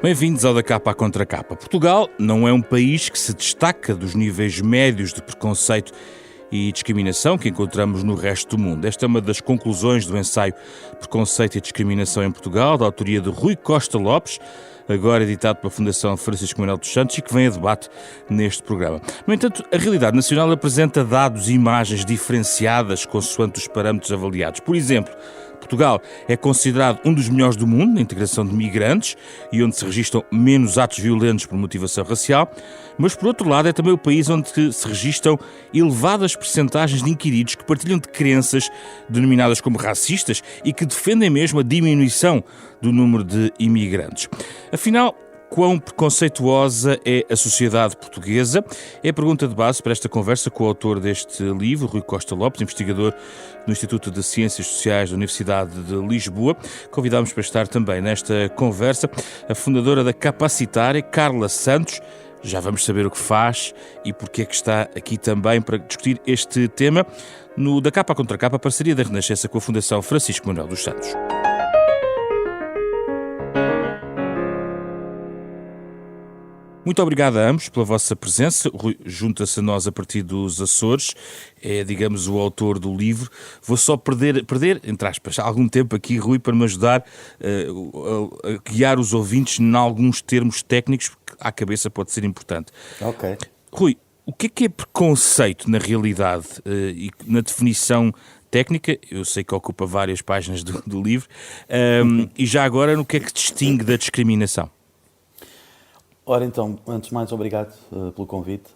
Bem-vindos ao Da Capa à Contra Capa. Portugal não é um país que se destaca dos níveis médios de preconceito e discriminação que encontramos no resto do mundo. Esta é uma das conclusões do ensaio Preconceito e Discriminação em Portugal, da autoria de Rui Costa Lopes, agora editado pela Fundação Francisco Manuel dos Santos e que vem a debate neste programa. No entanto, a realidade nacional apresenta dados e imagens diferenciadas consoante os parâmetros avaliados. Por exemplo, Portugal é considerado um dos melhores do mundo na integração de migrantes e onde se registram menos atos violentos por motivação racial, mas por outro lado é também o país onde se registram elevadas percentagens de inquiridos que partilham de crenças denominadas como racistas e que defendem mesmo a diminuição do número de imigrantes. Afinal, quão preconceituosa é a sociedade portuguesa? É a pergunta de base para esta conversa com o autor deste livro, Rui Costa Lopes, investigador no Instituto de Ciências Sociais da Universidade de Lisboa. Convidámos para estar também nesta conversa a fundadora da Capacitária, Carla Santos. Já vamos saber o que faz e porque é que está aqui também para discutir este tema no Da Capa à Contra Capa, parceria da Renascença com a Fundação Francisco Manuel dos Santos. Muito obrigado a ambos pela vossa presença. O Rui junta-se a nós a partir dos Açores, é, digamos, o autor do livro. Vou só perder, entre aspas, algum tempo aqui, Rui, para me ajudar a guiar os ouvintes em alguns termos técnicos, porque à cabeça pode ser importante. Ok. Rui, o que é preconceito na realidade e na definição técnica? Eu sei que ocupa várias páginas do livro. E já agora, no que é que distingue da discriminação? Ora então, antes de mais, obrigado pelo convite.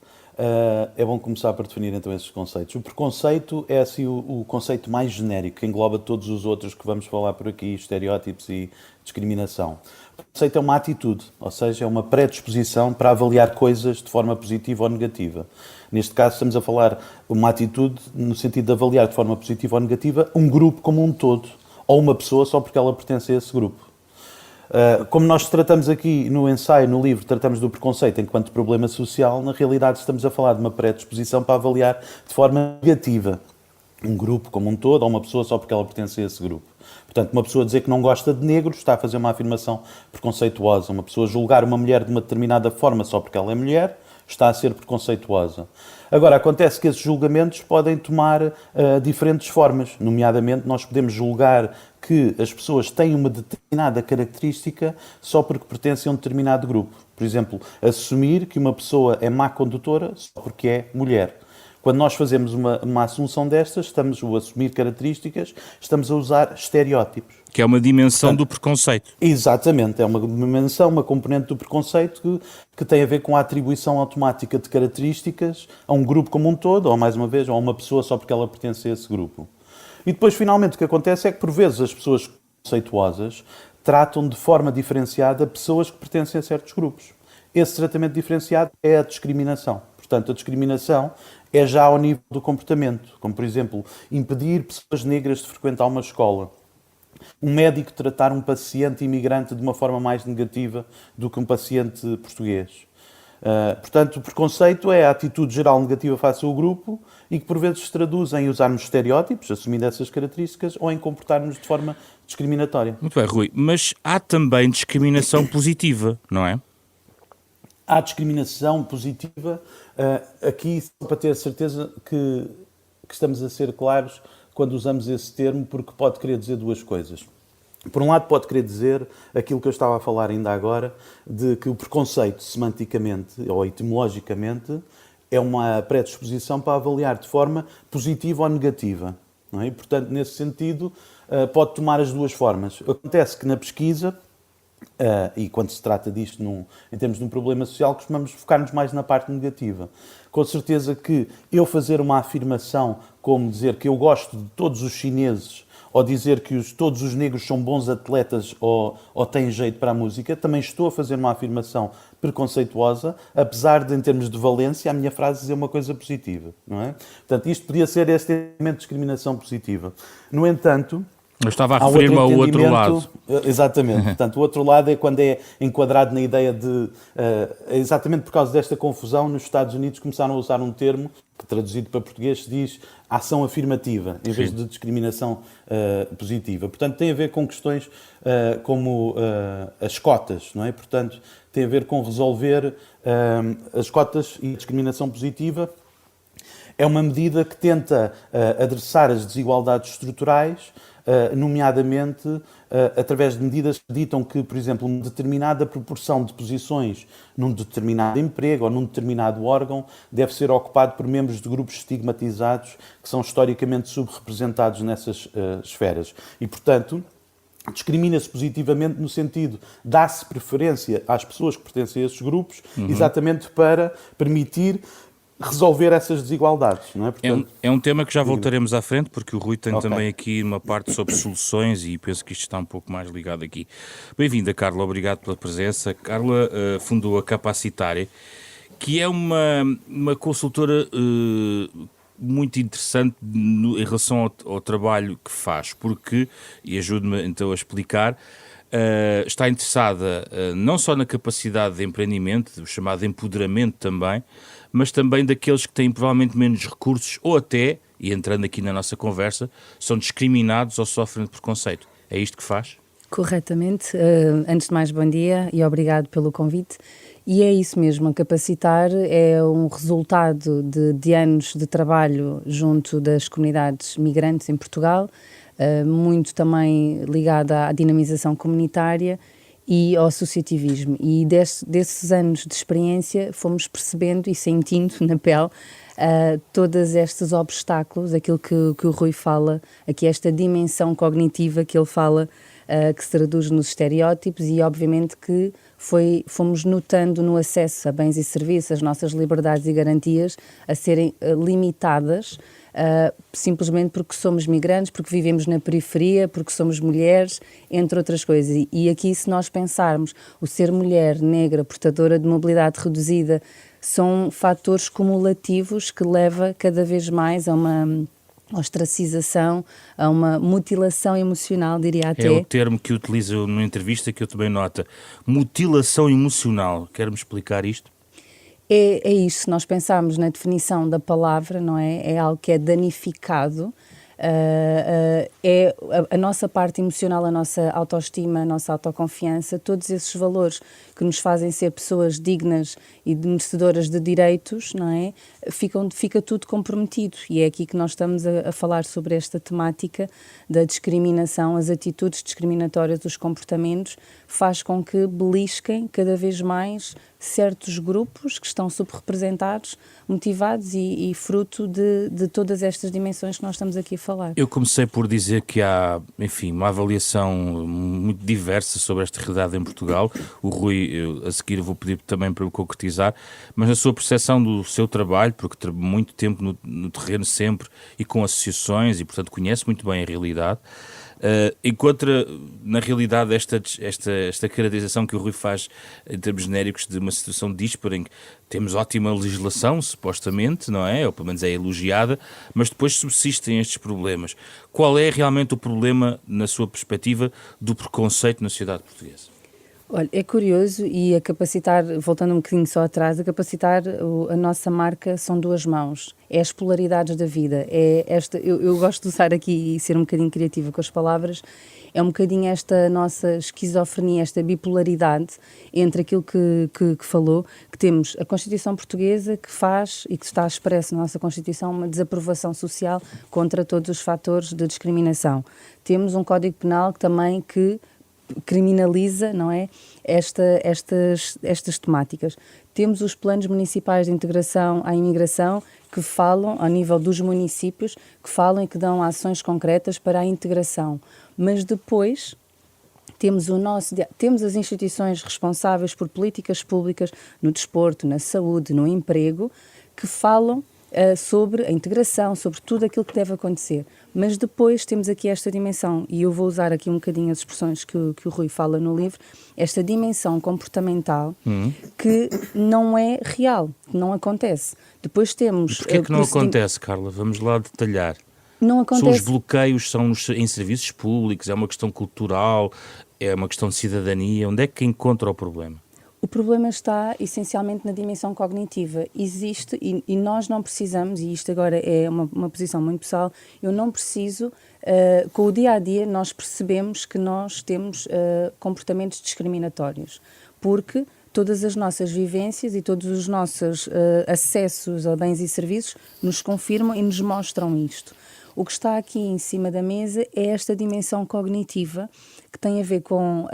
É bom começar por definir então esses conceitos. O preconceito é assim o conceito mais genérico, que engloba todos os outros que vamos falar por aqui, estereótipos e discriminação. O preconceito é uma atitude, ou seja, é uma predisposição para avaliar coisas de forma positiva ou negativa. Neste caso estamos a falar uma atitude no sentido de avaliar de forma positiva ou negativa um grupo como um todo, ou uma pessoa só porque ela pertence a esse grupo. Como nós tratamos aqui no ensaio, no livro, tratamos do preconceito enquanto problema social, na realidade estamos a falar de uma predisposição para avaliar de forma negativa um grupo como um todo ou uma pessoa só porque ela pertence a esse grupo. Portanto, uma pessoa dizer que não gosta de negros está a fazer uma afirmação preconceituosa. Uma pessoa julgar uma mulher de uma determinada forma só porque ela é mulher está a ser preconceituosa. Agora, acontece que esses julgamentos podem tomar diferentes formas. Nomeadamente, nós podemos julgar que as pessoas têm uma determinada característica só porque pertencem a um determinado grupo. Por exemplo, assumir que uma pessoa é má condutora só porque é mulher. Quando nós fazemos uma assunção destas, estamos a assumir características, estamos a usar estereótipos. Que é uma dimensão do preconceito. Exatamente, é uma dimensão, uma componente do preconceito que tem a ver com a atribuição automática de características a um grupo como um todo, ou mais uma vez, a uma pessoa só porque ela pertence a esse grupo. E depois, finalmente, o que acontece é que, por vezes, as pessoas preconceituosas tratam de forma diferenciada pessoas que pertencem a certos grupos. Esse tratamento diferenciado é a discriminação. Portanto, a discriminação é já ao nível do comportamento, como, por exemplo, impedir pessoas negras de frequentar uma escola. Um médico tratar um paciente imigrante de uma forma mais negativa do que um paciente português. Portanto, o preconceito é a atitude geral negativa face ao grupo e que por vezes se traduz em usarmos estereótipos, assumindo essas características, ou em comportarmos de forma discriminatória. Muito bem, Rui, mas há também discriminação positiva, não é? Há discriminação positiva, aqui só para ter certeza que estamos a ser claros quando usamos esse termo, porque pode querer dizer duas coisas. Por um lado, pode querer dizer aquilo que eu estava a falar ainda agora, de que o preconceito, semanticamente ou etimologicamente, é uma predisposição para avaliar de forma positiva ou negativa. Não é? E, portanto, nesse sentido, pode tomar as duas formas. Acontece que na pesquisa, e quando se trata disto em termos de um problema social, costumamos focar-nos mais na parte negativa. Com certeza que eu fazer uma afirmação como dizer que eu gosto de todos os chineses ou dizer que todos os negros são bons atletas ou têm jeito para a música, também estou a fazer uma afirmação preconceituosa, apesar de, em termos de valência, a minha frase dizer uma coisa positiva. Não é? Portanto, isto podia ser este elemento de discriminação positiva. No entanto, Eu estava a referir-me ao outro lado. Exatamente. Portanto, o outro lado é quando é enquadrado na ideia de... exatamente por causa desta confusão, nos Estados Unidos começaram a usar um termo que, traduzido para português, se diz ação afirmativa, em vez de discriminação positiva. Portanto, tem a ver com questões como as cotas, não é? Portanto, tem a ver com resolver as cotas e discriminação positiva. É uma medida que tenta adressar as desigualdades estruturais, nomeadamente através de medidas que ditam que, por exemplo, uma determinada proporção de posições num determinado emprego ou num determinado órgão deve ser ocupado por membros de grupos estigmatizados que são historicamente subrepresentados nessas esferas. E, portanto, discrimina-se positivamente no sentido, dá-se preferência às pessoas que pertencem a esses grupos, exatamente para permitir resolver essas desigualdades, não é? Portanto, é um tema que já voltaremos à frente, porque o Rui tem também aqui uma parte sobre soluções e penso que isto está um pouco mais ligado aqui. Bem-vinda, Carla, obrigado pela presença. Carla fundou a Capacitária, que é uma consultora muito interessante em relação ao trabalho que faz, porque, e ajude-me então a explicar, está interessada não só na capacidade de empreendimento, o chamado empoderamento também, mas também daqueles que têm provavelmente menos recursos ou até, e entrando aqui na nossa conversa, são discriminados ou sofrem de preconceito. É isto que faz? Corretamente. Antes de mais, bom dia e obrigado pelo convite. E é isso mesmo, a Capacitar é um resultado de anos de trabalho junto das comunidades migrantes em Portugal, muito também ligada à dinamização comunitária e ao associativismo. E desses anos de experiência fomos percebendo e sentindo na pele todos estes obstáculos, aquilo que o Rui fala, aqui esta dimensão cognitiva que ele fala, que se traduz nos estereótipos e obviamente que fomos notando no acesso a bens e serviços, as nossas liberdades e garantias a serem limitadas simplesmente porque somos migrantes, porque vivemos na periferia, porque somos mulheres, entre outras coisas. E aqui, se nós pensarmos, o ser mulher, negra, portadora de mobilidade reduzida, são fatores cumulativos que leva cada vez mais a uma ostracização, a uma mutilação emocional, diria até. É o termo que utiliza numa entrevista que eu também noto. Mutilação emocional. Quer-me explicar isto? É isto, se nós pensarmos na definição da palavra, não é? É algo que é danificado, é a nossa parte emocional, a nossa autoestima, a nossa autoconfiança, todos esses valores que nos fazem ser pessoas dignas e merecedoras de direitos, não é? Fica tudo comprometido e é aqui que nós estamos a falar sobre esta temática da discriminação, as atitudes discriminatórias, os comportamentos, faz com que belisquem cada vez mais certos grupos que estão subrepresentados, motivados e fruto de todas estas dimensões que nós estamos aqui a falar. Eu comecei por dizer que há, enfim, uma avaliação muito diversa sobre esta realidade em Portugal. O Rui, a seguir, vou pedir também para o concretizar, mas na sua percepção do seu trabalho, porque tem muito tempo no terreno sempre e com associações e, portanto, conhece muito bem a realidade, encontra na realidade esta caracterização que o Rui faz em termos genéricos de uma situação díspara em que temos ótima legislação, supostamente, não é? Ou pelo menos é elogiada, mas depois subsistem estes problemas. Qual é realmente o problema, na sua perspectiva, do preconceito na sociedade portuguesa? Olha, é curioso e a Capacitar, voltando um bocadinho só atrás, a Capacitar, a nossa marca são duas mãos, é as polaridades da vida, eu gosto de usar aqui e ser um bocadinho criativa com as palavras, é um bocadinho esta nossa esquizofrenia, esta bipolaridade entre aquilo que falou, que temos a Constituição Portuguesa que faz e que está expresso na nossa Constituição uma desaprovação social contra todos os fatores de discriminação. Temos um Código Penal que também criminaliza, não é, estas temáticas. Temos os planos municipais de integração à imigração que falam, ao nível dos municípios, que falam e que dão ações concretas para a integração. Mas depois temos as instituições responsáveis por políticas públicas no desporto, na saúde, no emprego, que falam sobre a integração, sobre tudo aquilo que deve acontecer. Mas depois temos aqui esta dimensão, e eu vou usar aqui um bocadinho as expressões que o Rui fala no livro, esta dimensão comportamental que não é real, que não acontece. Depois temos... Porquê que não acontece, Carla? Vamos lá detalhar. Não São os acontece. bloqueios, são em serviços públicos, é uma questão cultural, é uma questão de cidadania. Onde é que encontra o problema? O problema está essencialmente na dimensão cognitiva. Existe, e nós não precisamos, e isto agora é uma posição muito pessoal, eu não preciso, com o dia a dia, nós percebemos que nós temos comportamentos discriminatórios, porque todas as nossas vivências e todos os nossos acessos a bens e serviços nos confirmam e nos mostram isto. O que está aqui em cima da mesa é esta dimensão cognitiva que tem a ver com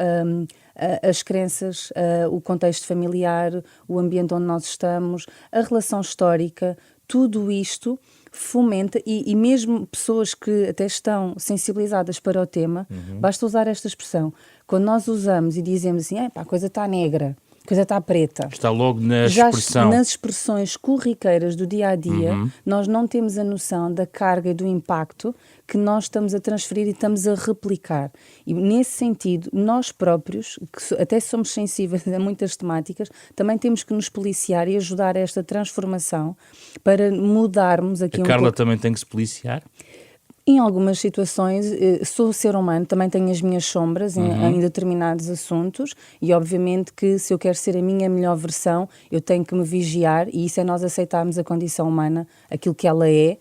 as crenças, o contexto familiar, o ambiente onde nós estamos, a relação histórica, tudo isto fomenta, e mesmo pessoas que até estão sensibilizadas para o tema, basta usar esta expressão. Quando nós usamos e dizemos assim, a coisa está negra, a coisa está preta. Está logo na Já expressão. nas expressões corriqueiras do dia-a-dia, nós não temos a noção da carga e do impacto que nós estamos a transferir e estamos a replicar. E nesse sentido, nós próprios, que até somos sensíveis a muitas temáticas, também temos que nos policiar e ajudar a esta transformação para mudarmos aqui A um Carla pouco. também tem que se policiar? Em algumas situações, sou ser humano, também tenho as minhas sombras em determinados assuntos e obviamente que se eu quero ser a minha melhor versão, eu tenho que me vigiar e isso é nós aceitarmos a condição humana, aquilo que ela é,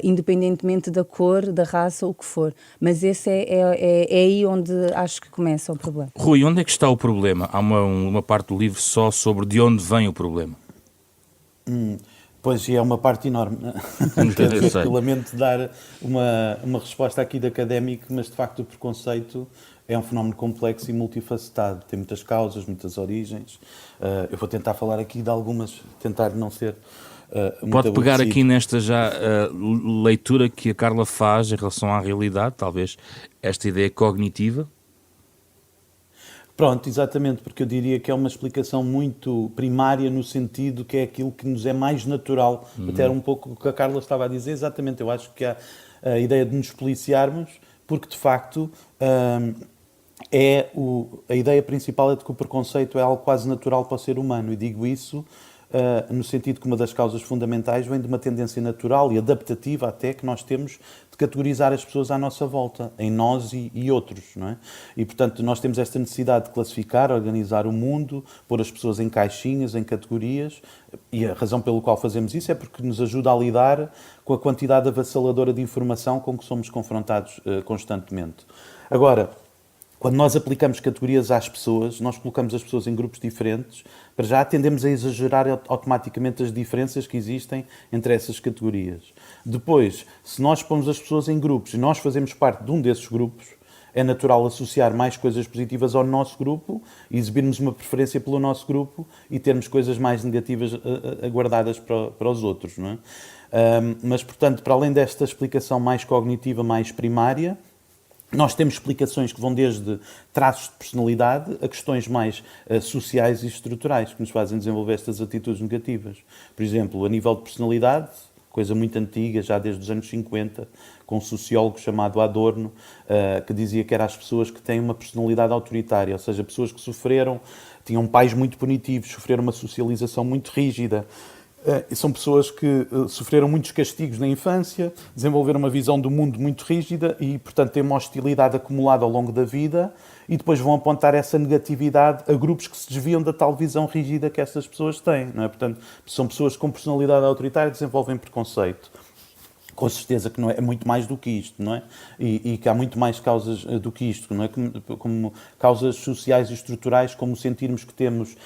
independentemente da cor, da raça, o que for. Mas esse é aí onde acho que começa o problema. Rui, onde é que está o problema? Há uma parte do livro só sobre de onde vem o problema. Pois, é uma parte enorme. Eu sei. Eu lamento dar uma resposta aqui de académico, mas de facto o preconceito é um fenómeno complexo e multifacetado. Tem muitas causas, muitas origens. Eu vou tentar falar aqui de algumas, tentar não ser muito Pode pegar aborrecido. aqui nesta já leitura que a Carla faz em relação à realidade, talvez esta ideia cognitiva. Pronto, exatamente, porque eu diria que é uma explicação muito primária no sentido que é aquilo que nos é mais natural. Até era um pouco o que a Carla estava a dizer, exatamente. Eu acho que há a ideia de nos policiarmos, porque de facto a ideia principal é de que o preconceito é algo quase natural para o ser humano, e digo isso no sentido que uma das causas fundamentais vem de uma tendência natural e adaptativa até que nós temos de categorizar as pessoas à nossa volta, em nós e outros, não é? E, portanto, nós temos esta necessidade de classificar, organizar o mundo, pôr as pessoas em caixinhas, em categorias, e a razão pelo qual fazemos isso é porque nos ajuda a lidar com a quantidade avassaladora de informação com que somos confrontados constantemente. Agora, quando nós aplicamos categorias às pessoas, nós colocamos as pessoas em grupos diferentes, para já tendemos a exagerar automaticamente as diferenças que existem entre essas categorias. Depois, se nós pomos as pessoas em grupos e nós fazemos parte de um desses grupos, é natural associar mais coisas positivas ao nosso grupo, exibirmos uma preferência pelo nosso grupo e termos coisas mais negativas aguardadas para os outros, não é? Mas, portanto, para além desta explicação mais cognitiva, mais primária, nós temos explicações que vão desde traços de personalidade a questões mais sociais e estruturais que nos fazem desenvolver estas atitudes negativas. Por exemplo, a nível de personalidade, coisa muito antiga, já desde os anos 50, com um sociólogo chamado Adorno, que dizia que eram as pessoas que têm uma personalidade autoritária, ou seja, pessoas que tinham pais muito punitivos, sofreram uma socialização muito rígida. São pessoas que sofreram muitos castigos na infância, desenvolveram uma visão do mundo muito rígida e, portanto, têm uma hostilidade acumulada ao longo da vida e depois vão apontar essa negatividade a grupos que se desviam da tal visão rígida que essas pessoas têm, não é? Portanto, são pessoas com personalidade autoritária que desenvolvem preconceito. Com certeza que não é muito mais do que isto, não é? E que há muito mais causas do que isto, não é? Como causas sociais e estruturais, como sentirmos que temos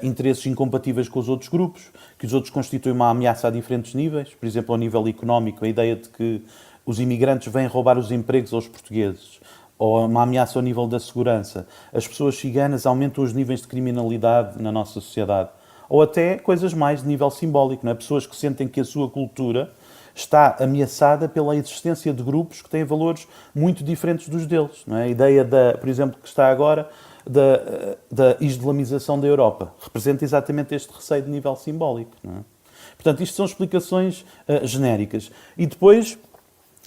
interesses incompatíveis com os outros grupos, que os outros constituem uma ameaça a diferentes níveis, por exemplo, ao nível económico, a ideia de que os imigrantes vêm roubar os empregos aos portugueses, ou uma ameaça ao nível da segurança. As pessoas ciganas aumentam os níveis de criminalidade na nossa sociedade, ou até coisas mais de nível simbólico, não é? Pessoas que sentem que a sua cultura está ameaçada pela existência de grupos que têm valores muito diferentes dos deles, não é? A ideia, por exemplo, que está agora da islamização da Europa representa exatamente este receio de nível simbólico, não é? Portanto, isto são explicações genéricas. E depois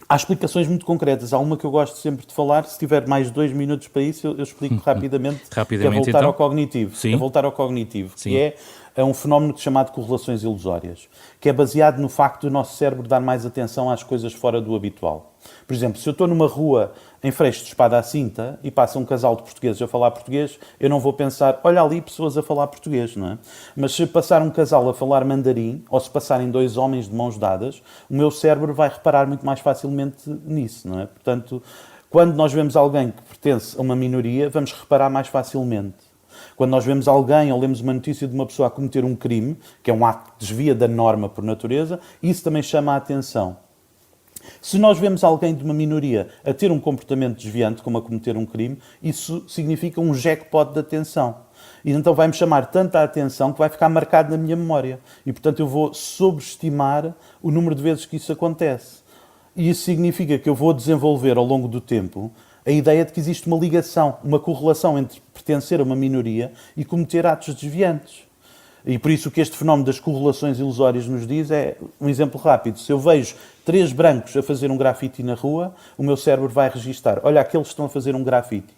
Há explicações muito concretas. Há uma que eu gosto sempre de falar. Se tiver mais 2 minutos para isso, eu explico rapidamente. Que é voltar então? ao cognitivo. Sim. É voltar ao cognitivo, Sim. que é um fenómeno chamado correlações ilusórias, que é baseado no facto do nosso cérebro dar mais atenção às coisas fora do habitual. Por exemplo, se eu estou numa rua em Freixo de Espada à Cinta e passa um casal de portugueses a falar português, eu não vou pensar, olha ali pessoas a falar português, não é? Mas se passar um casal a falar mandarim, ou se passarem 2 homens de mãos dadas, o meu cérebro vai reparar muito mais facilmente nisso, não é? Portanto, quando nós vemos alguém que pertence a uma minoria, vamos reparar mais facilmente. Quando nós vemos alguém ou lemos uma notícia de uma pessoa a cometer um crime, que é um ato que desvia da norma por natureza, isso também chama a atenção. Se nós vemos alguém de uma minoria a ter um comportamento desviante, como a cometer um crime, isso significa um jackpot de atenção. E então vai-me chamar tanta atenção que vai ficar marcado na minha memória. E, portanto, eu vou sobreestimar o número de vezes que isso acontece. E isso significa que eu vou desenvolver ao longo do tempo a ideia de que existe uma ligação, uma correlação entre pertencer a uma minoria e cometer atos desviantes. E por isso o que este fenómeno das correlações ilusórias nos diz é um exemplo rápido. Se eu vejo 3 brancos a fazer um grafite na rua, o meu cérebro vai registar, olha, aqueles estão a fazer um grafite.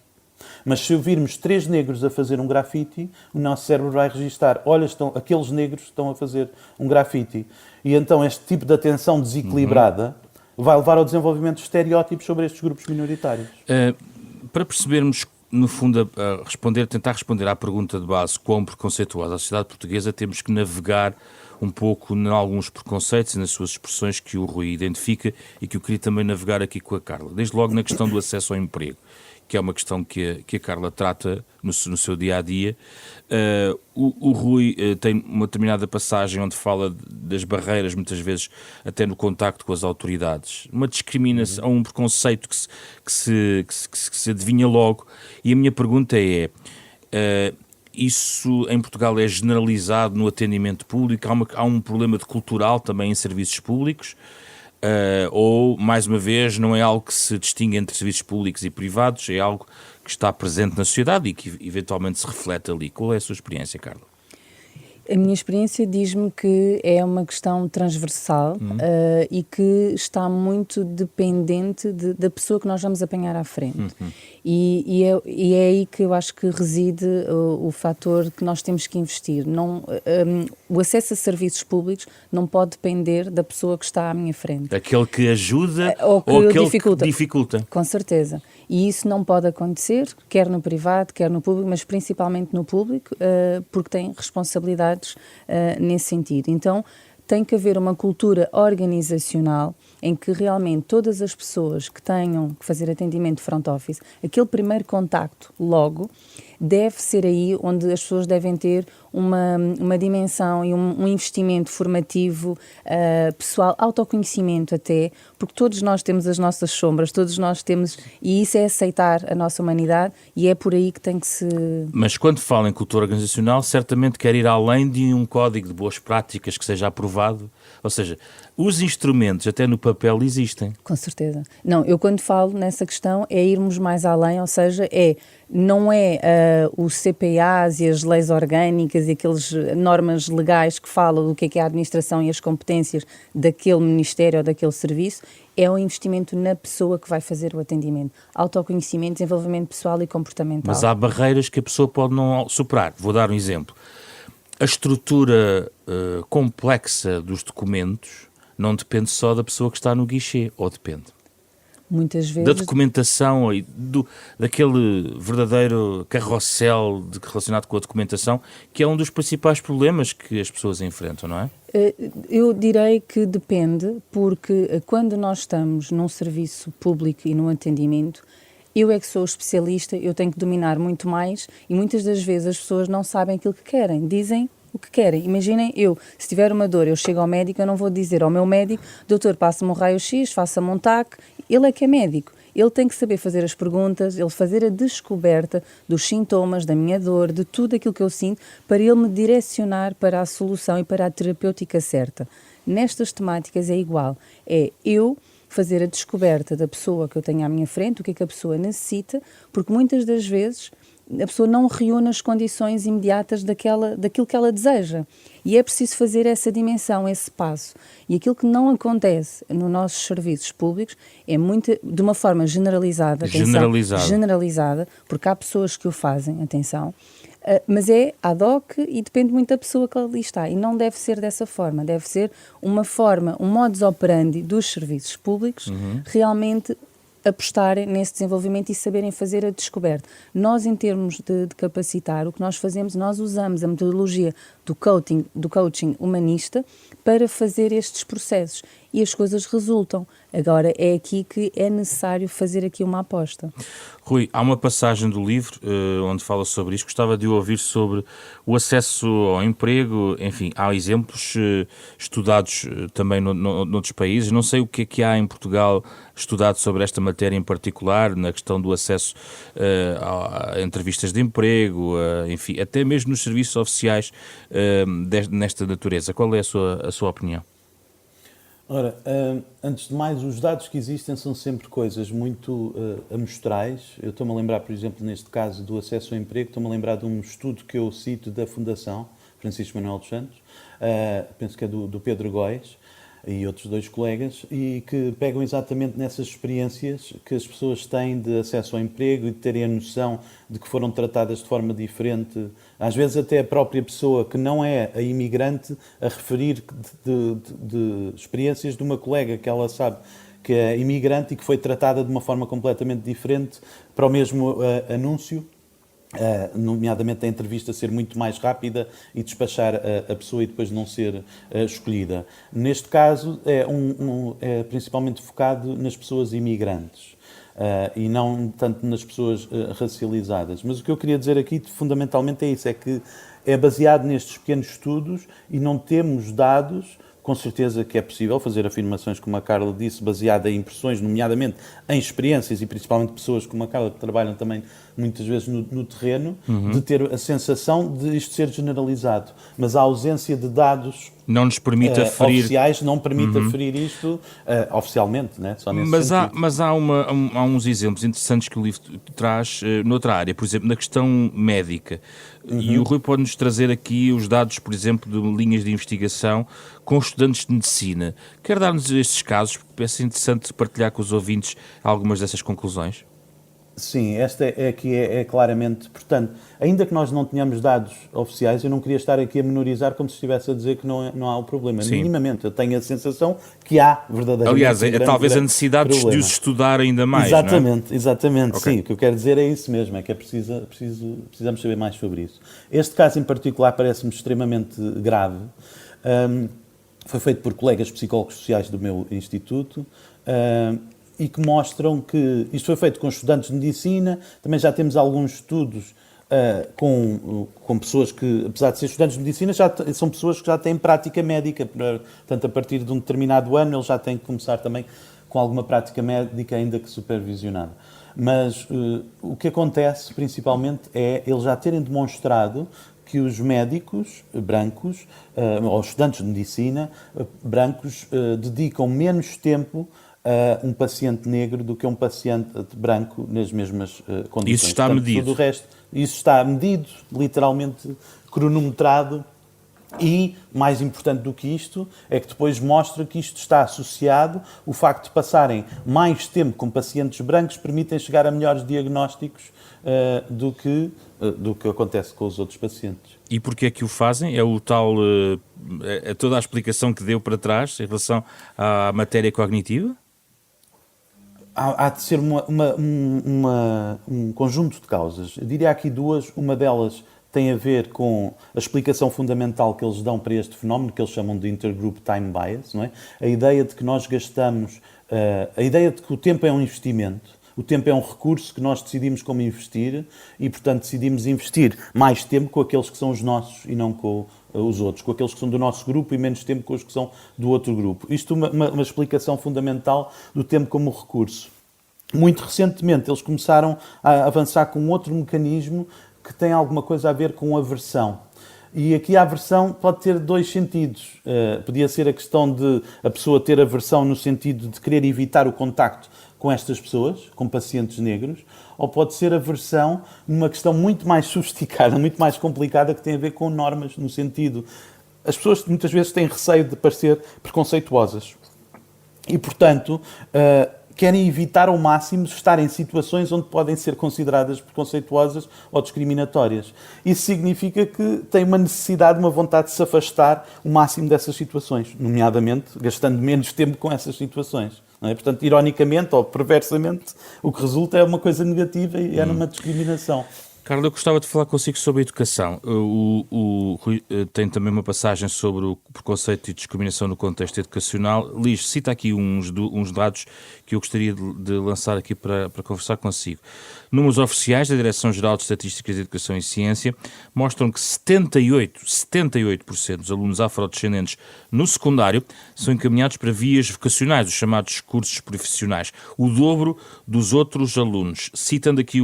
Mas se eu virmos 3 negros a fazer um grafite, o nosso cérebro vai registar, olha, aqueles negros estão a fazer um grafite. E então este tipo de atenção desequilibrada vai levar ao desenvolvimento de estereótipos sobre estes grupos minoritários. Para percebermos, no fundo, tentar responder à pergunta de base, quão preconceituosa a sociedade portuguesa, temos que navegar um pouco em alguns preconceitos e nas suas expressões que o Rui identifica e que eu queria também navegar aqui com a Carla. Desde logo na questão do acesso ao emprego, que é uma questão que a Carla trata no seu dia-a-dia. O Rui tem uma determinada passagem onde fala das barreiras, muitas vezes até no contacto com as autoridades. Uma discriminação, um preconceito que se adivinha logo. E a minha pergunta é, isso em Portugal é generalizado no atendimento público? Há um problema cultural também em serviços públicos? Ou, mais uma vez, não é algo que se distingue entre serviços públicos e privados, é algo que está presente na sociedade e que eventualmente se reflete ali. Qual é a sua experiência, Carla? A minha experiência diz-me que é uma questão transversal e que está muito dependente da pessoa que nós vamos apanhar à frente. E é aí que eu acho que reside o fator que nós temos que investir. O acesso a serviços públicos não pode depender da pessoa que está à minha frente. Aquele que ajuda ou aquele que dificulta. Com certeza. E isso não pode acontecer, quer no privado, quer no público, mas principalmente no público, porque tem responsabilidades nesse sentido. Então, tem que haver uma cultura organizacional em que realmente todas as pessoas que tenham que fazer atendimento front office, aquele primeiro contacto logo, deve ser aí onde as pessoas devem ter uma dimensão e um investimento formativo, pessoal, autoconhecimento até, porque todos nós temos as nossas sombras, todos nós temos, e isso é aceitar a nossa humanidade e é por aí que tem que se... Mas quando fala em cultura organizacional, certamente quer ir além de um código de boas práticas que seja aprovado, ou seja, os instrumentos até no papel existem. Com certeza. Não, eu quando falo nessa questão é irmos mais além, ou seja, não é os CPAs e as leis orgânicas e aquelas normas legais que falam do que é a administração e as competências daquele ministério ou daquele serviço, é o investimento na pessoa que vai fazer o atendimento. Autoconhecimento, desenvolvimento pessoal e comportamental. Mas há barreiras que a pessoa pode não superar. Vou dar um exemplo. A estrutura complexa dos documentos não depende só da pessoa que está no guichê, ou depende? Muitas vezes... Da documentação e daquele verdadeiro carrossel relacionado com a documentação, que é um dos principais problemas que as pessoas enfrentam, não é? Eu direi que depende, porque quando nós estamos num serviço público e num atendimento, eu é que sou especialista, eu tenho que dominar muito mais e muitas das vezes as pessoas não sabem aquilo que querem, dizem o que querem. Imaginem, se tiver uma dor, eu chego ao médico, eu não vou dizer ao meu médico, doutor, passa-me um raio-x, faça-me um TAC, ele é que é médico. Ele tem que saber fazer as perguntas, ele fazer a descoberta dos sintomas, da minha dor, de tudo aquilo que eu sinto, para ele me direcionar para a solução e para a terapêutica certa. Nestas temáticas é igual, é eu fazer a descoberta da pessoa que eu tenho à minha frente, o que é que a pessoa necessita, porque muitas das vezes a pessoa não reúne as condições imediatas daquilo que ela deseja. E é preciso fazer essa dimensão, esse passo. E aquilo que não acontece nos nossos serviços públicos é muito, de uma forma generalizada, generalizada, porque há pessoas que o fazem, atenção, mas é ad hoc e depende muito da pessoa que ali está. E não deve ser dessa forma. Deve ser uma forma, um modus operandi dos serviços públicos realmente apostarem nesse desenvolvimento e saberem fazer a descoberta. Nós, em termos de capacitar, o que nós fazemos, nós usamos a metodologia do coaching humanista para fazer estes processos e as coisas resultam. Agora, é aqui que é necessário fazer aqui uma aposta. Rui, há uma passagem do livro onde fala sobre isto. Gostava de ouvir sobre o acesso ao emprego. Enfim, há exemplos estudados também noutros países. Não sei o que há em Portugal estudado sobre esta matéria em particular, na questão do acesso a entrevistas de emprego, enfim, até mesmo nos serviços oficiais nesta natureza. Qual é a sua opinião? Ora, antes de mais, os dados que existem são sempre coisas muito amostrais. Eu estou-me a lembrar, por exemplo, neste caso do acesso ao emprego, estou-me a lembrar de um estudo que eu cito da Fundação Francisco Manuel dos Santos, penso que é do Pedro Góes e outros 2 colegas, e que pegam exatamente nessas experiências que as pessoas têm de acesso ao emprego e de terem a noção de que foram tratadas de forma diferente, às vezes até a própria pessoa que não é a imigrante a referir de experiências de uma colega que ela sabe que é imigrante e que foi tratada de uma forma completamente diferente para o mesmo anúncio. Nomeadamente a entrevista ser muito mais rápida e despachar a pessoa e depois não ser escolhida. Neste caso é principalmente focado nas pessoas imigrantes e não tanto nas pessoas racializadas. Mas o que eu queria dizer aqui fundamentalmente é isso, é que é baseado nestes pequenos estudos e não temos dados. Com certeza que é possível fazer afirmações, como a Carla disse, baseada em impressões, nomeadamente em experiências e principalmente pessoas como a Carla, que trabalham também muitas vezes no terreno, de ter a sensação de isto ser generalizado. Mas a ausência de dados não nos permite aferir... oficiais não permite aferir isto oficialmente, né? Só nesse sentido. Mas há uns exemplos interessantes que o livro traz noutra área, por exemplo, na questão médica. E o Rui pode-nos trazer aqui os dados, por exemplo, de linhas de investigação com estudantes de medicina. Quer dar-nos estes casos? Porque parece interessante partilhar com os ouvintes algumas dessas conclusões. Sim, esta é claramente, portanto, ainda que nós não tenhamos dados oficiais, eu não queria estar aqui a menorizar como se estivesse a dizer que não há o problema. Sim. Minimamente, eu tenho a sensação que há verdadeiramente. Aliás, talvez a necessidade de os estudar ainda mais. Exatamente, não é? Exatamente, okay. Sim. O que eu quero dizer é isso mesmo, é que precisamos saber mais sobre isso. Este caso em particular parece-me extremamente grave. Foi feito por colegas psicólogos sociais do meu instituto. E que mostram que isto foi feito com estudantes de medicina, também já temos alguns estudos com pessoas que, apesar de ser estudantes de medicina, são pessoas que já têm prática médica, portanto, a partir de um determinado ano eles já têm que começar também com alguma prática médica, ainda que supervisionada. Mas o que acontece, principalmente, é eles já terem demonstrado que os médicos brancos, ou estudantes de medicina brancos, dedicam menos tempo a um paciente negro do que a um paciente branco nas mesmas condições. Isso está medido. Tudo o resto, isso está medido, literalmente cronometrado e, mais importante do que isto, é que depois mostra que isto está associado, o facto de passarem mais tempo com pacientes brancos permitem chegar a melhores diagnósticos do que acontece com os outros pacientes. E porquê é que o fazem? É o tal, é toda a explicação que deu para trás em relação à matéria cognitiva? Há de ser um conjunto de causas. Eu diria aqui 2. Uma delas tem a ver com a explicação fundamental que eles dão para este fenómeno, que eles chamam de intergroup time bias, não é? A ideia de que nós gastamos, a ideia de que o tempo é um investimento, o tempo é um recurso que nós decidimos como investir e, portanto, decidimos investir mais tempo com aqueles que são os nossos e não com os outros, com aqueles que são do nosso grupo e menos tempo com os que são do outro grupo. Isto é uma explicação fundamental do tempo como recurso. Muito recentemente eles começaram a avançar com outro mecanismo que tem alguma coisa a ver com aversão. E aqui a aversão pode ter 2 sentidos. Podia ser a questão de a pessoa ter aversão no sentido de querer evitar o contacto com estas pessoas, com pacientes negros, ou pode ser aversão numa questão muito mais sofisticada, muito mais complicada, que tem a ver com normas, no sentido... As pessoas muitas vezes têm receio de parecer preconceituosas e, portanto, querem evitar ao máximo estar em situações onde podem ser consideradas preconceituosas ou discriminatórias. Isso significa que têm uma necessidade, uma vontade de se afastar o máximo dessas situações, nomeadamente gastando menos tempo com essas situações. Não é? Portanto, ironicamente ou perversamente, o que resulta é uma coisa negativa e é numa discriminação. Carla, eu gostava de falar consigo sobre a educação. O Rui tem também uma passagem sobre o preconceito e discriminação no contexto educacional. Liz, cita aqui uns dados que eu gostaria de lançar aqui para conversar consigo. Números oficiais da Direção-Geral de Estatísticas de Educação e Ciência mostram que 78% dos alunos afrodescendentes no secundário são encaminhados para vias vocacionais, os chamados cursos profissionais, o dobro dos outros alunos. Citando aqui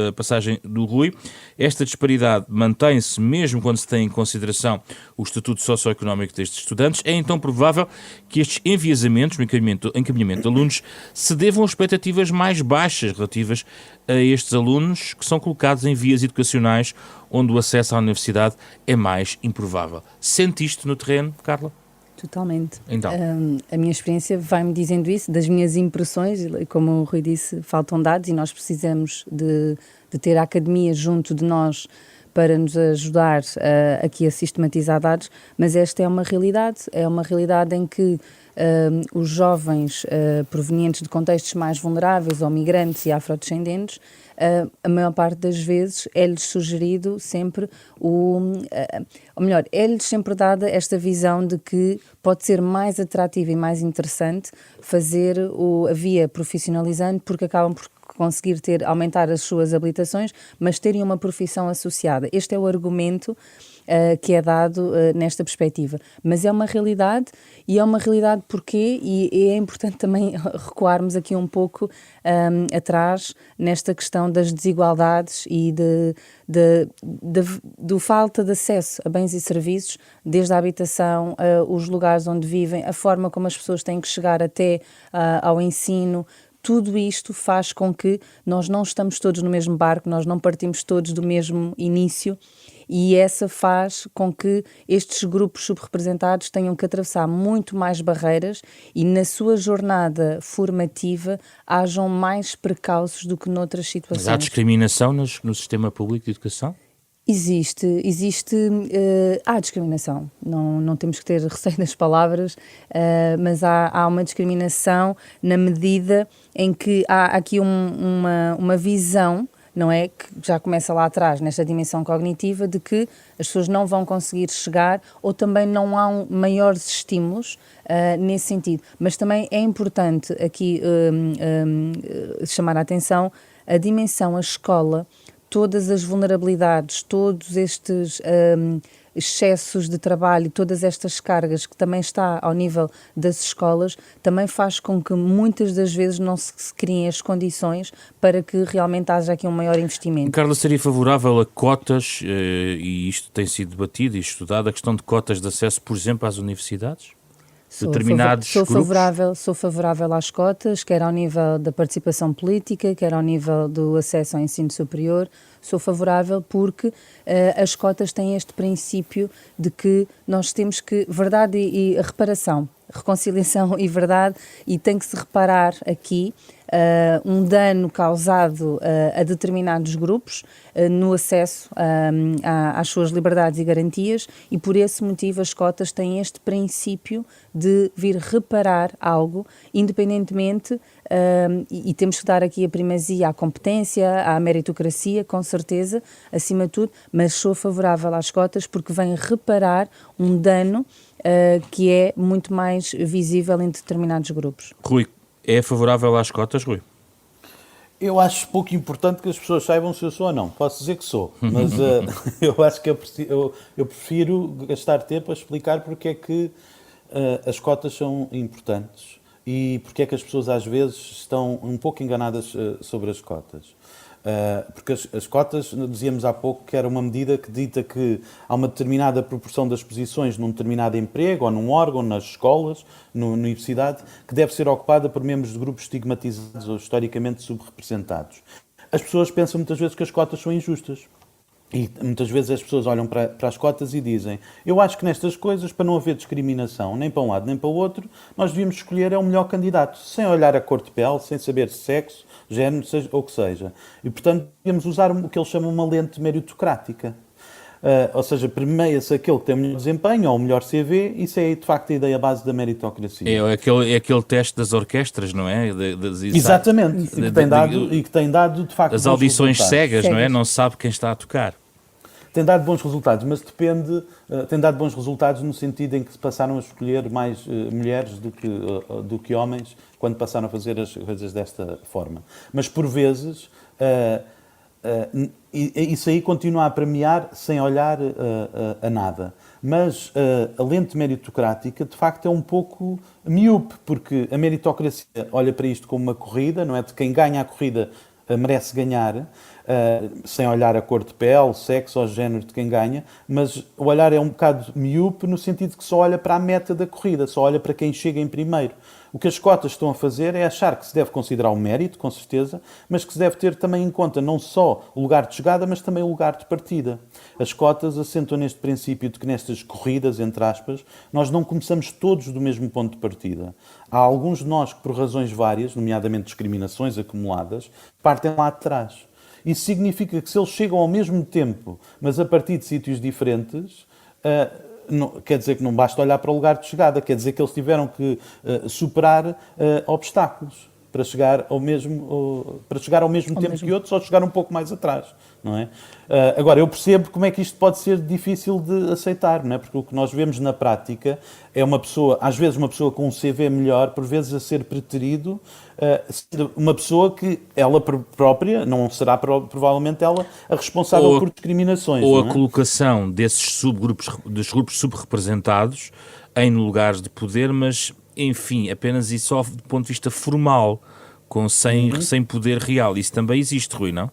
a passagem do Rui, esta disparidade mantém-se mesmo quando se tem em consideração o estatuto socioeconómico destes estudantes. É então provável que estes enviesamentos no encaminhamento de alunos se devam a expectativas mais baixas relativas a estes alunos que são colocados em vias educacionais onde o acesso à universidade é mais improvável. Sente isto no terreno, Carla? Totalmente. Então. A minha experiência vai-me dizendo isso, das minhas impressões, como o Rui disse, faltam dados e nós precisamos de ter a academia junto de nós para nos ajudar aqui a sistematizar dados, mas esta é uma realidade em que os jovens provenientes de contextos mais vulneráveis, ou migrantes e afrodescendentes, a maior parte das vezes é-lhes sugerido sempre é-lhes sempre dada esta visão de que pode ser mais atrativo e mais interessante fazer a via profissionalizante, porque acabam por conseguir aumentar as suas habilitações, mas terem uma profissão associada. Este é o argumento que é dado nesta perspectiva. Mas é uma realidade, e é uma realidade porquê? E é importante também recuarmos aqui um pouco atrás nesta questão das desigualdades e do falta de acesso a bens e serviços, desde a habitação, os lugares onde vivem, a forma como as pessoas têm que chegar até ao ensino. Tudo isto faz com que nós não estamos todos no mesmo barco, nós não partimos todos do mesmo início, e essa faz com que estes grupos subrepresentados tenham que atravessar muito mais barreiras e na sua jornada formativa hajam mais precauços do que noutras situações. Mas há discriminação no sistema público de educação? Há discriminação, não temos que ter receio das palavras, mas há uma discriminação na medida em que há aqui uma visão, não é, que já começa lá atrás, nesta dimensão cognitiva, de que as pessoas não vão conseguir chegar, ou também não há maiores estímulos nesse sentido. Mas também é importante aqui chamar a atenção a dimensão, a escola, todas as vulnerabilidades, todos estes excessos de trabalho, todas estas cargas que também está ao nível das escolas, também faz com que muitas das vezes não se criem as condições para que realmente haja aqui um maior investimento. Carla, seria favorável a cotas, e isto tem sido debatido e estudado, a questão de cotas de acesso, por exemplo, às universidades? Sou favorável às cotas, quer ao nível da participação política, quer ao nível do acesso ao ensino superior. Sou favorável porque as cotas têm este princípio de que nós temos que, verdade e reparação, reconciliação e verdade, e tem que se reparar aqui um dano causado a determinados grupos no acesso às suas liberdades e garantias, e por esse motivo as cotas têm este princípio de vir reparar algo, independentemente, e temos que dar aqui a primazia à competência, à meritocracia, com certeza, acima de tudo, mas sou favorável às cotas porque vem reparar um dano que é muito mais visível em determinados grupos. Rui, é favorável às cotas, Rui? Eu acho pouco importante que as pessoas saibam se eu sou ou não. Posso dizer que sou, mas eu acho que eu prefiro gastar tempo a explicar porque é que as cotas são importantes e porque é que as pessoas às vezes estão um pouco enganadas sobre as cotas. Porque as cotas, dizíamos há pouco, que era uma medida que dita que há uma determinada proporção das posições num determinado emprego, ou num órgão, nas escolas, na universidade, que deve ser ocupada por membros de grupos estigmatizados ou historicamente subrepresentados. as pessoas pensam muitas vezes que as cotas são injustas. E muitas vezes as pessoas olham para as cotas e dizem: eu acho que nestas coisas, para não haver discriminação, nem para um lado nem para o outro, nós devíamos escolher o melhor candidato, sem olhar a cor de pele, sem saber sexo, género, seja, ou o que seja. E, portanto, devíamos usar o que eles chamam uma lente meritocrática. Ou seja, premia-se aquele que tem o melhor desempenho ou o melhor CV, isso é, de facto, a ideia base da meritocracia. É aquele teste das orquestras, não é? Exatamente, e que tem dado, de facto, as audições cegas, não é? Não se sabe quem está a tocar. Tem dado bons resultados, mas tem dado bons resultados no sentido em que se passaram a escolher mais mulheres do que homens quando passaram a fazer as coisas desta forma. Mas, por vezes, isso aí continua a premiar sem olhar a nada. Mas a lente meritocrática, de facto, é um pouco miúpe, porque a meritocracia olha para isto como uma corrida, não é? De quem ganha a corrida merece ganhar, sem olhar a cor de pele, sexo ou género de quem ganha, mas o olhar é um bocado miúpe no sentido de que só olha para a meta da corrida, só olha para quem chega em primeiro. O que as cotas estão a fazer é achar que se deve considerar o mérito, com certeza, mas que se deve ter também em conta não só o lugar de chegada, mas também o lugar de partida. As cotas assentam neste princípio de que nestas corridas, entre aspas, nós não começamos todos do mesmo ponto de partida. Há alguns de nós que, por razões várias, nomeadamente discriminações acumuladas, partem lá de trás. Isso significa que se eles chegam ao mesmo tempo, mas a partir de sítios diferentes, quer dizer que não basta olhar para o lugar de chegada, quer dizer que eles tiveram que superar obstáculos para chegar ao mesmo tempo que outros ou chegar um pouco mais atrás, não é? Agora, eu percebo como é que isto pode ser difícil de aceitar, não é? Porque o que nós vemos na prática é uma pessoa, às vezes uma pessoa com um CV melhor, por vezes a ser preterido, sendo uma pessoa que ela própria não será provavelmente ela a responsável por discriminações. Ou não é? A colocação desses subgrupos, dos grupos subrepresentados em lugares de poder, mas, enfim, apenas e só do ponto de vista formal, sem poder real. Isso também existe, Rui, não?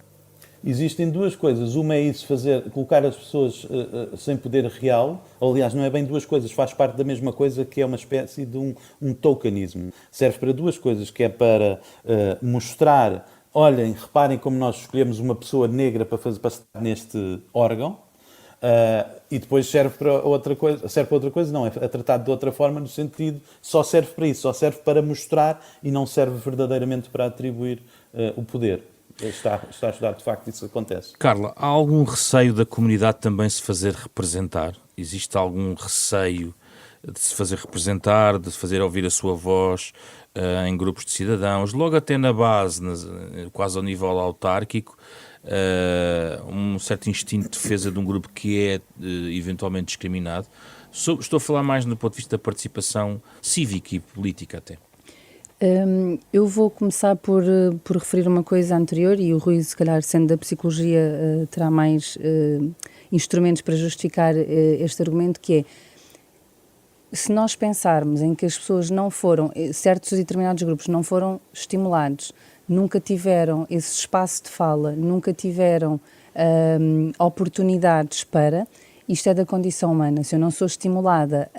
Existem duas coisas. Uma é isso, colocar as pessoas sem poder real. Aliás, não é bem duas coisas, faz parte da mesma coisa, que é uma espécie de um tokenismo. Serve para duas coisas, que é para mostrar, olhem, reparem como nós escolhemos uma pessoa negra para estar neste órgão, e depois serve para outra coisa, não, é tratado de outra forma, no sentido, só serve para isso, só serve para mostrar e não serve verdadeiramente para atribuir o poder. Está a estudar, de facto, isso acontece. Carla, há algum receio da comunidade também se fazer representar? Existe algum receio de se fazer representar, de se fazer ouvir a sua voz em grupos de cidadãos, logo até na base, quase ao nível autárquico, um certo instinto de defesa de um grupo que é eventualmente discriminado? Estou a falar mais do ponto de vista da participação cívica e política até. Eu vou começar por referir uma coisa anterior, e o Rui, se calhar, sendo da psicologia, terá mais instrumentos para justificar este argumento, que é, se nós pensarmos em que as pessoas não foram, certos e determinados grupos não foram estimulados, nunca tiveram esse espaço de fala, nunca tiveram oportunidades para, isto é da condição humana, se eu não sou estimulada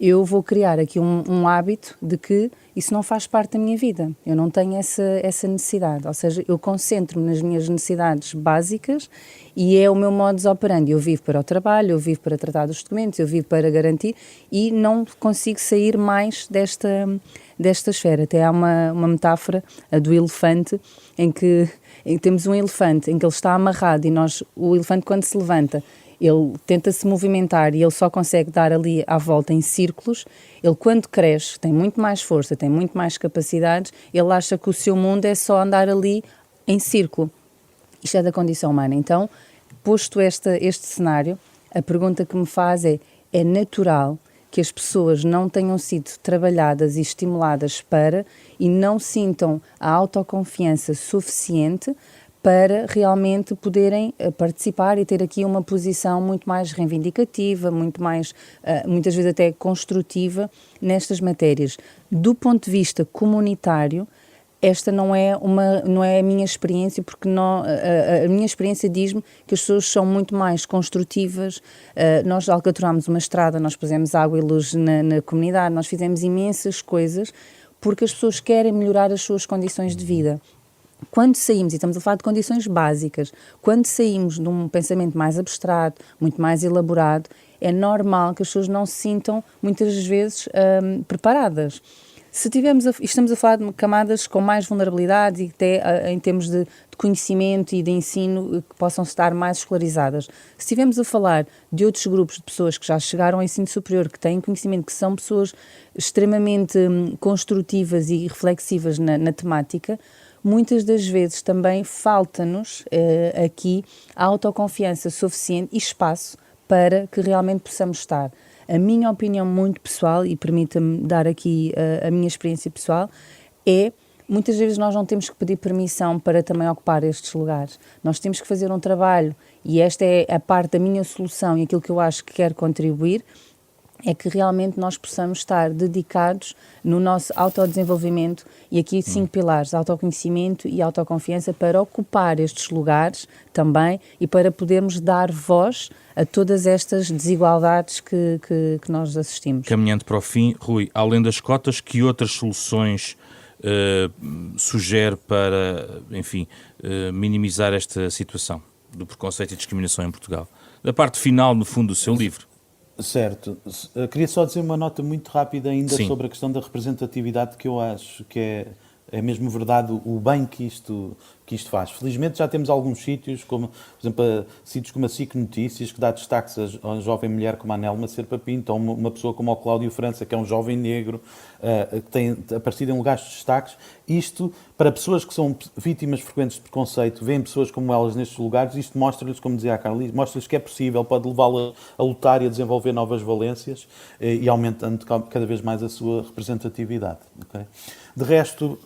eu vou criar aqui um hábito de que isso não faz parte da minha vida. Eu não tenho essa necessidade. Ou seja, eu concentro-me nas minhas necessidades básicas e é o meu modus operandi. Eu vivo para o trabalho, eu vivo para tratar dos documentos, eu vivo para garantir e não consigo sair mais desta esfera. Até há uma metáfora, a do elefante, em que temos um elefante em que ele está amarrado e o elefante, quando se levanta, ele tenta se movimentar e ele só consegue dar ali à volta em círculos. Ele, quando cresce, tem muito mais força, tem muito mais capacidades, ele acha que o seu mundo é só andar ali em círculo. Isto é da condição humana. Então, posto este cenário, a pergunta que me faz é natural que as pessoas não tenham sido trabalhadas e estimuladas para e não sintam a autoconfiança suficiente para realmente poderem participar e ter aqui uma posição muito mais reivindicativa, muito mais, muitas vezes até construtiva nestas matérias. Do ponto de vista comunitário, esta não é a minha experiência, porque a minha experiência diz-me que as pessoas são muito mais construtivas. Nós alcaturámos uma estrada, nós pusemos água e luz na comunidade, nós fizemos imensas coisas porque as pessoas querem melhorar as suas condições de vida. Quando saímos, e estamos a falar de condições básicas, quando saímos de um pensamento mais abstrato, muito mais elaborado, é normal que as pessoas não se sintam, muitas vezes, preparadas. Se estamos a falar de camadas com mais vulnerabilidade e até em termos de conhecimento e de ensino que possam estar mais escolarizadas. Se estivermos a falar de outros grupos de pessoas que já chegaram ao ensino superior, que têm conhecimento, que são pessoas extremamente construtivas e reflexivas na temática, muitas das vezes também falta-nos aqui a autoconfiança suficiente e espaço para que realmente possamos estar. A minha opinião muito pessoal, e permita-me dar aqui a minha experiência pessoal, é muitas vezes nós não temos que pedir permissão para também ocupar estes lugares. Nós temos que fazer um trabalho, e esta é a parte da minha solução e aquilo que eu acho que quero contribuir, é que realmente nós possamos estar dedicados no nosso autodesenvolvimento e aqui 5 pilares, autoconhecimento e autoconfiança, para ocupar estes lugares também e para podermos dar voz a todas estas desigualdades que nós assistimos. Caminhando para o fim, Rui, além das cotas, que outras soluções sugere para, enfim, minimizar esta situação do preconceito e discriminação em Portugal? Da parte final, no fundo, do seu livro. Certo. Queria só dizer uma nota muito rápida ainda sobre a questão da representatividade, que eu acho que é mesmo verdade o bem que isto faz. Felizmente já temos alguns sítios, como, por exemplo, sítios como a SIC Notícias, que dá destaques a uma jovem mulher como a Nelma Serpa Pinto, ou uma pessoa como o Cláudio França, que é um jovem negro, que tem aparecido em lugares de destaques. Isto, para pessoas que são vítimas frequentes de preconceito, veem pessoas como elas nestes lugares, isto mostra-lhes, como dizia a Carla, mostra-lhes que é possível, pode levá-la a lutar e a desenvolver novas valências e aumentando cada vez mais a sua representatividade. Okay? De resto,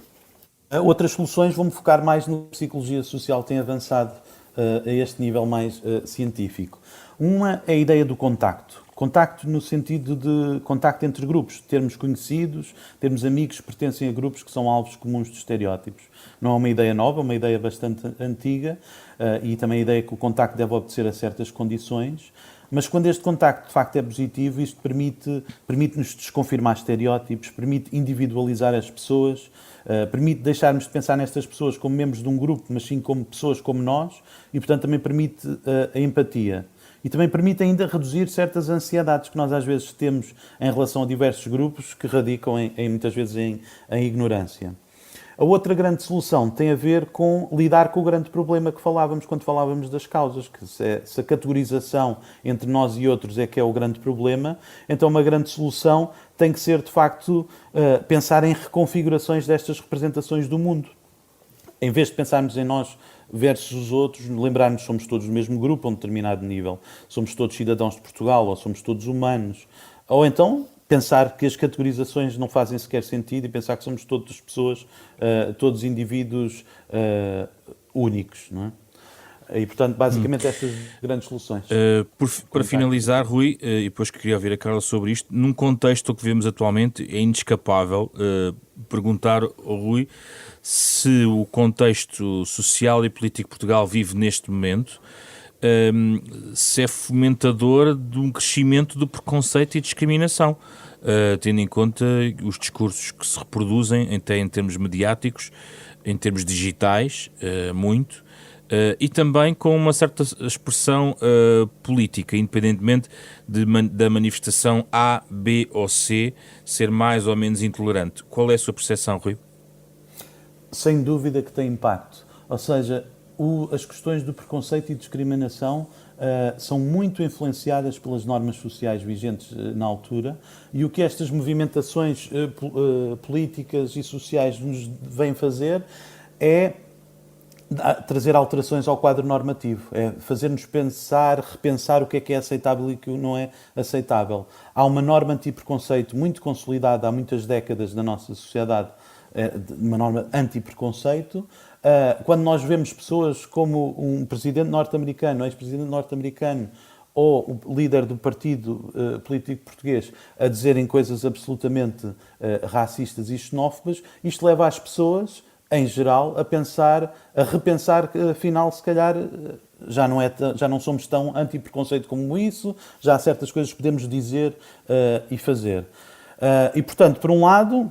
outras soluções, vou-me focar mais no que a psicologia social tem avançado a este nível mais científico. Uma é a ideia do contacto. Contacto no sentido de contacto entre grupos, termos conhecidos, termos amigos que pertencem a grupos que são alvos comuns de estereótipos. Não é uma ideia nova, é uma ideia bastante antiga e também a ideia que o contacto deve obedecer a certas condições. Mas quando este contacto de facto é positivo, isto permite-nos desconfirmar estereótipos, permite individualizar as pessoas, permite deixarmos de pensar nestas pessoas como membros de um grupo, mas sim como pessoas como nós, e portanto também permite a empatia. E também permite ainda reduzir certas ansiedades que nós às vezes temos em relação a diversos grupos que radicam muitas vezes em ignorância. A outra grande solução tem a ver com lidar com o grande problema que falávamos quando falávamos das causas, que se a categorização entre nós e outros é que é o grande problema, então uma grande solução tem que ser, de facto, pensar em reconfigurações destas representações do mundo. Em vez de pensarmos em nós versus os outros, lembrarmos que somos todos do mesmo grupo a um determinado nível, somos todos cidadãos de Portugal, ou somos todos humanos, ou então pensar que as categorizações não fazem sequer sentido e pensar que somos todas pessoas, todos indivíduos únicos, não é? E, portanto, basicamente estas grandes soluções. Para finalizar, Rui, e depois que queria ouvir a Carla sobre isto, num contexto que vemos atualmente, é inescapável perguntar ao Rui se o contexto social e político que Portugal vive neste momento se é fomentador de um crescimento do preconceito e discriminação, tendo em conta os discursos que se reproduzem, até em termos mediáticos, em termos digitais, muito, e também com uma certa expressão política, independentemente da manifestação A, B ou C ser mais ou menos intolerante. Qual é a sua percepção, Rui? Sem dúvida que tem impacto. Ou seja, as questões do preconceito e discriminação são muito influenciadas pelas normas sociais vigentes na altura, e o que estas movimentações políticas e sociais nos vêm fazer é trazer alterações ao quadro normativo, é fazer-nos repensar o que é aceitável e o que não é aceitável. Há uma norma anti-preconceito muito consolidada há muitas décadas na nossa sociedade, uma norma anti-preconceito. Quando nós vemos pessoas como um presidente norte-americano, ex-presidente norte-americano, ou o líder do partido político português a dizerem coisas absolutamente racistas e xenófobas, isto leva as pessoas, em geral, a repensar que, afinal, se calhar, já não somos tão anti-preconceito como isso, já há certas coisas que podemos dizer e fazer. E, portanto, por um lado,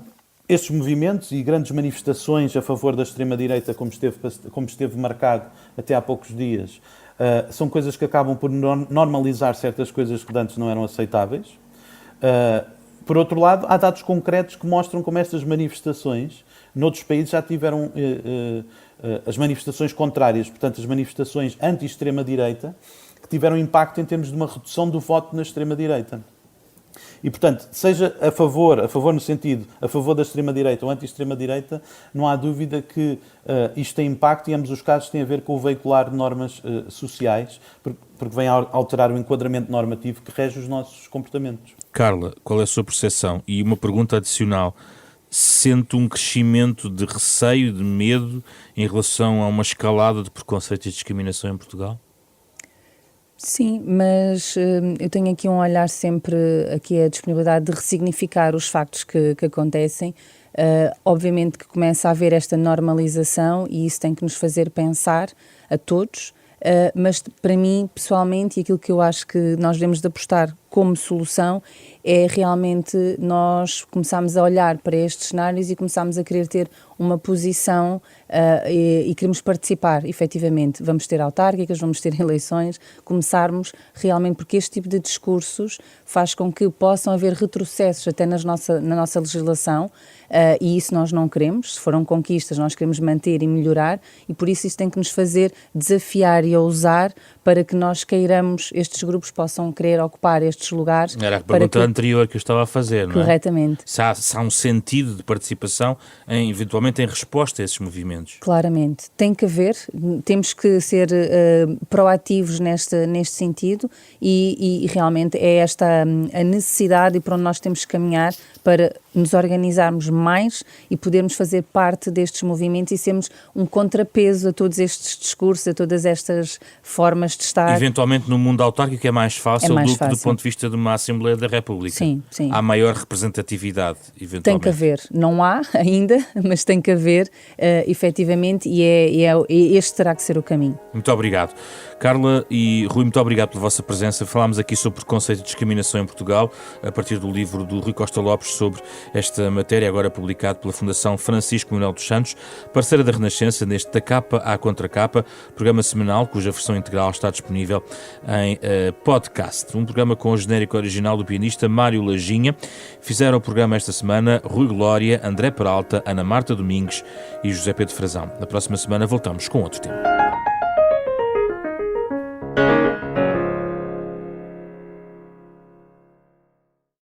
estes movimentos e grandes manifestações a favor da extrema-direita, como esteve marcado até há poucos dias, são coisas que acabam por normalizar certas coisas que antes não eram aceitáveis. Por outro lado, há dados concretos que mostram como estas manifestações, noutros países já tiveram as manifestações contrárias, portanto as manifestações anti-extrema-direita, que tiveram impacto em termos de uma redução do voto na extrema-direita. E, portanto, seja a favor no sentido, a favor da extrema-direita ou anti-extrema-direita, não há dúvida que isto tem impacto e ambos os casos têm a ver com o veicular de normas sociais, porque vem a alterar o enquadramento normativo que rege os nossos comportamentos. Carla, qual é a sua percepção? E uma pergunta adicional. Sente um crescimento de receio, de medo, em relação a uma escalada de preconceito e discriminação em Portugal? Sim, mas eu tenho aqui um olhar sempre, aqui a disponibilidade de ressignificar os factos que acontecem. Obviamente que começa a haver esta normalização e isso tem que nos fazer pensar a todos, mas para mim, pessoalmente, e aquilo que eu acho que nós devemos de apostar como solução é realmente nós começarmos a olhar para estes cenários e começarmos a querer ter uma posição e queremos participar, efetivamente. Vamos ter autárquicas, vamos ter eleições, começarmos realmente, porque este tipo de discursos faz com que possam haver retrocessos até na nossa legislação e isso nós não queremos. Se foram conquistas, nós queremos manter e melhorar e por isso tem que nos fazer desafiar e ousar para que nós queiramos, estes grupos possam querer ocupar estes lugares. Era a pergunta anterior que eu estava a fazer, não é? Corretamente. Se há um sentido de participação, eventualmente em resposta a esses movimentos. Claramente. Tem que haver, temos que ser proativos neste sentido e realmente é esta a necessidade e para onde nós temos que caminhar para nos organizarmos mais e podermos fazer parte destes movimentos e sermos um contrapeso a todos estes discursos, a todas estas formas de estar. Eventualmente no mundo autárquico é mais fácil do que do ponto de vista de uma Assembleia da República. Sim, sim. Há maior representatividade, eventualmente. Tem que haver. Não há ainda, mas tem que haver, efetivamente, e este terá que ser o caminho. Muito obrigado. Carla e Rui, muito obrigado pela vossa presença. Falámos aqui sobre preconceito e discriminação em Portugal, a partir do livro do Rui Costa Lopes sobre esta matéria, agora publicado pela Fundação Francisco Manuel dos Santos, parceira da Renascença, neste Da Capa à Contracapa, programa semanal cuja versão integral está disponível em podcast. Um programa com o genérico original do pianista Mário Lajinha. Fizeram o programa esta semana Rui Glória, André Peralta, Ana Marta Domingues e José Pedro Frazão. Na próxima semana voltamos com outro tema.